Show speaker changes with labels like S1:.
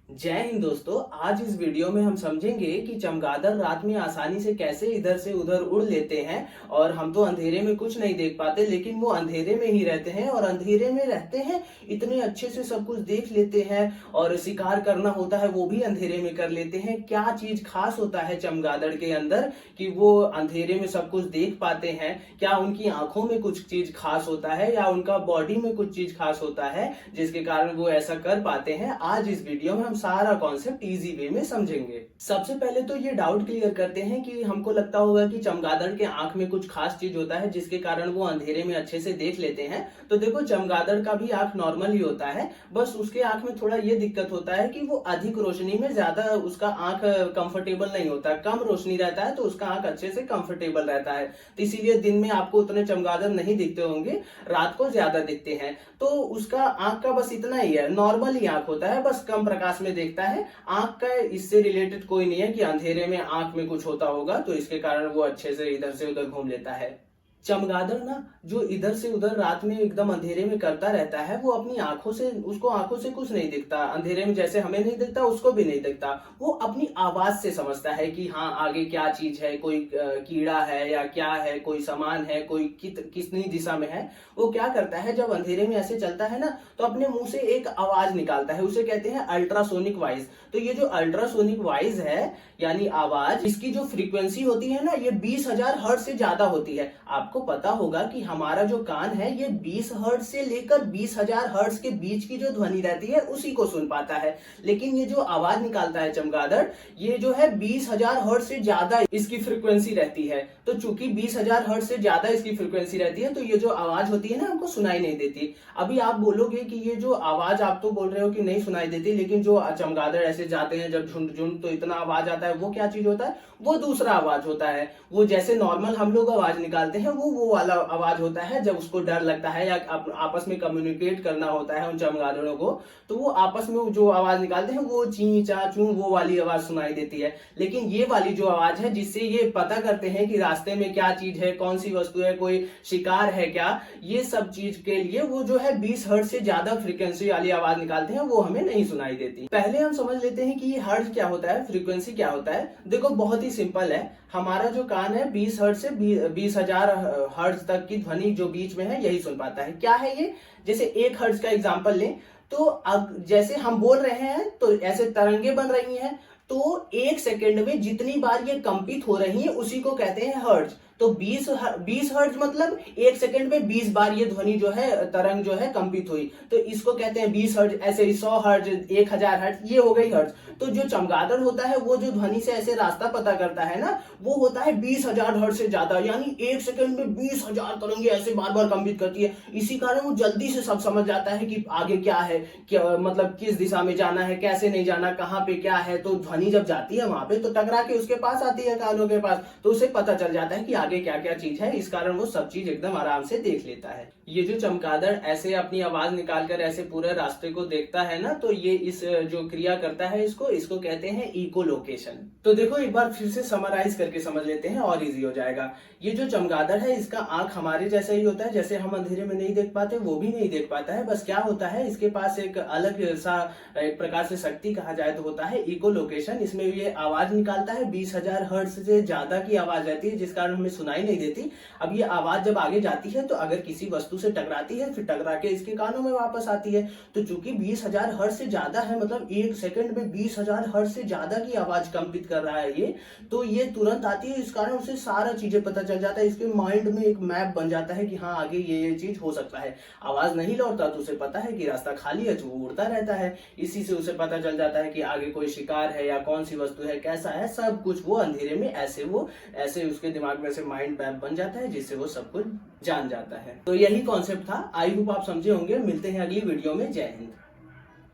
S1: जय हिंद दोस्तों। आज इस वीडियो में हम समझेंगे कि चमगादड़ रात में आसानी से कैसे इधर से उधर उड़ लेते हैं। और हम तो अंधेरे में कुछ नहीं देख पाते, लेकिन वो अंधेरे में ही रहते हैं और अंधेरे में रहते हैं, इतने अच्छे से सब कुछ देख लेते हैं और शिकार करना होता है वो भी अंधेरे में कर लेते हैं। क्या चीज खास होता है चमगादड़ के अंदर कि वो अंधेरे में सब कुछ देख पाते हैं? क्या उनकी आंखों में कुछ चीज खास होता है या उनका बॉडी में कुछ चीज खास होता है जिसके कारण वो ऐसा कर पाते हैं? आज इस वीडियो में हम सारा कॉन्सेप्ट इजी वे में समझेंगे। सबसे पहले तो ये डाउट क्लियर करते हैं कि हमको लगता होगा कि चमगादड़ के आंख में कुछ खास चीज होता है जिसके कारण वो अंधेरे में अच्छे से देख लेते हैं। तो देखो, चमगादड़ का भी आंख नॉर्मल ही होता है, बस उसके आंख में थोड़ा ये दिक्कत होता है कि वो अधिक रोशनी में ज्यादा उसका आंख कंफर्टेबल नहीं होता। कम रोशनी रहता है तो उसका आंख अच्छे से कंफर्टेबल रहता है, तो इसीलिए दिन में आपको उतने चमगादड़ नहीं दिखते होंगे, रात को ज्यादा दिखते हैं। तो उसका आंख का बस इतना ही है, नॉर्मल ही आंख होता है, बस कम प्रकाश में देखता है। आंख का इससे रिलेटेड कोई नहीं है कि अंधेरे में आंख में कुछ होता होगा, तो इसके कारण वो अच्छे से इधर से उधर घूम लेता है। चमगादड़ ना जो इधर से उधर रात में एकदम अंधेरे में करता रहता है, वो अपनी आंखों से, उसको आंखों से कुछ नहीं दिखता अंधेरे में, जैसे हमें नहीं दिखता उसको भी नहीं दिखता। वो अपनी आवाज से समझता है कि हाँ आगे क्या चीज है, कोई कीड़ा है या क्या है, कोई सामान है, कोई कितनी दिशा में है। वो क्या करता है, जब अंधेरे में ऐसे चलता है ना, तो अपने मुंह से एक आवाज निकालता है, उसे कहते हैं अल्ट्रासोनिक वॉइस। तो ये जो अल्ट्रासोनिक वॉइस है यानी आवाज, इसकी जो फ्रीक्वेंसी होती है ना, ये 20,000 हर्ट्ज से ज्यादा होती है। आपको पता होगा कि हमारा जो कान है ये 20 हर्ट्ज से लेकर 20,000 हर्ट्ज के बीच की जो ध्वनि रहती है उसी को सुन पाता है। लेकिन ये जो आवाज निकालता है चमगादड़, ये जो है 20,000 हर्ट्ज से ज्यादा इसकी फ्रीक्वेंसी रहती है। तो चूंकि 20,000 हर्ट्ज से ज्यादा इसकी फ्रीक्वेंसी रहती है, तो ये जो आवाज होती है ना, हमको सुनाई नहीं देती। अभी आप बोलोगे कि ये जो आवाज, आप तो बोल रहे हो कि नहीं सुनाई देती, लेकिन जो चमगादड़ ऐसे जाते हैं जब झुंड झुंड, तो इतना आवाज आता है, वो क्या चीज होता है? वो दूसरा आवाज होता है। वो जैसे नॉर्मल हम लोग आवाज निकालते हैं, वो वाला आवाज होता है जब उसको डर लगता है या आपस में कम्युनिकेट करना होता है उन चमगादड़ों को, तो वो आपस में जो आवाज निकालते हैं वो ची चा चू, वो वाली आवाज सुनाई देती है। लेकिन ये वाली जो आवाज है जिससे ये पता करते हैं कि रास्ते में क्या चीज है, कौन सी वस्तु है, कोई शिकार है क्या, ये सब चीज के लिए वो जो है 20 हर्ट्ज से ज्यादा फ्रीक्वेंसी वाली आवाज निकालते हैं, वो हमें नहीं सुनाई देती। पहले हम समझ लेते हैं कि ये हर्ट्ज क्या होता है, फ्रीक्वेंसी क्या होता है। देखो, बहुत ही सिंपल है। हमारा जो कान है 20 हर्ट्ज से 20,000 हर्ट्ज तक की ध्वनि जो बीच में है यही सुन पाता है। क्या है ये? जैसे 1 हर्ट्ज का एग्जांपल लें, तो अब जैसे हम बोल रहे हैं तो ऐसे तरंगे बन रही हैं, तो 1 सेकंड में जितनी बार ये कंपित हो रही है उसी को कहते हैं हर्ट्ज। तो 20 हर्ट्ज मतलब 1 सेकंड में 20 बार ये ध्वनि जो है, तरंग जो है कंपित हुई, तो इसको कहते हैं 20 हर्ट्ज। ऐसे ही 100 हर्ट्ज, 1000 हर्ट्ज, ये हो गई हर्ट्ज। तो जो चमगादड़ होता है वो जो ध्वनि से ऐसे रास्ता पता करता है ना, वो होता है 20,000 हर्ट्ज से ज्यादा, यानी 1 सेकंड में 20,000 तरंगे ऐसे बार बार कंपित करती है। इसी कारण वो जल्दी से सब समझ जाता है कि आगे क्या है, क्या मतलब किस दिशा में जाना है, कैसे नहीं जाना, कहाँ पे क्या है। तो ध्वनि जब जाती है वहां पे तो टकरा के उसके पास आती है, कानों के पास, तो उसे पता चल जाता है कि आगे क्या क्या चीज है। इस कारण वो सब चीज एकदम आराम से देख लेता है। ये जो चमगादड़ ऐसे अपनी आवाज निकालकर ऐसे पूरे रास्ते को देखता है ना, तो ये इस जो क्रिया करता है इसको कहते हैं इको लोकेशन। तो देखो, एक बार फिर से समराइज करके समझ लेते हैं और इजी हो जाएगा। ये जो चमगादड़ है, इसका आंख हमारे जैसा ही होता है, जैसे हम अंधेरे में नहीं देख पाते वो भी नहीं देख पाता है। बस क्या होता है, इसके पास एक अलग सा, एक प्रकार से शक्ति कहा जाए तो होता है इको लोकेशन। इसमें ये आवाज निकालता है, 20,000 हर्ट्ज से ज्यादा की आवाज रहती है जिस कारण हमें सुनाई नहीं देती। अब ये आवाज जब आगे जाती है तो अगर किसी वस्तु से टकराती है, फिर टकरा के इसके कानों में वापस आती है। तो चूंकि 20,000 हर्ट्ज से ज्यादा है, मतलब 1 सेकंड में 20,000 हर्ट्ज से ज्यादा की आवाज कंपित कर रहा है ये, तो ये तुरंत आती है। इस कारण उसे सारा चीजें पता चल जाता है, इसके माइंड में एक मैप बन जाता है कि हाँ आगे ये चीज हो सकता है। आवाज नहीं लौटता तो उसे पता है कि रास्ता खाली है, तो वो उड़ता रहता है। इसी से उसे पता चल जाता है कि आगे कोई शिकार है या कौन सी वस्तु है, कैसा है, सब कुछ वो अंधेरे में ऐसे उसके दिमाग में से माइंड मैप बन जाता है, जिससे वो सब कुछ जान जाता है। तो यही कॉन्सेप्ट था। आई होप आप समझे होंगे। मिलते हैं अगली वीडियो में। जय हिंद।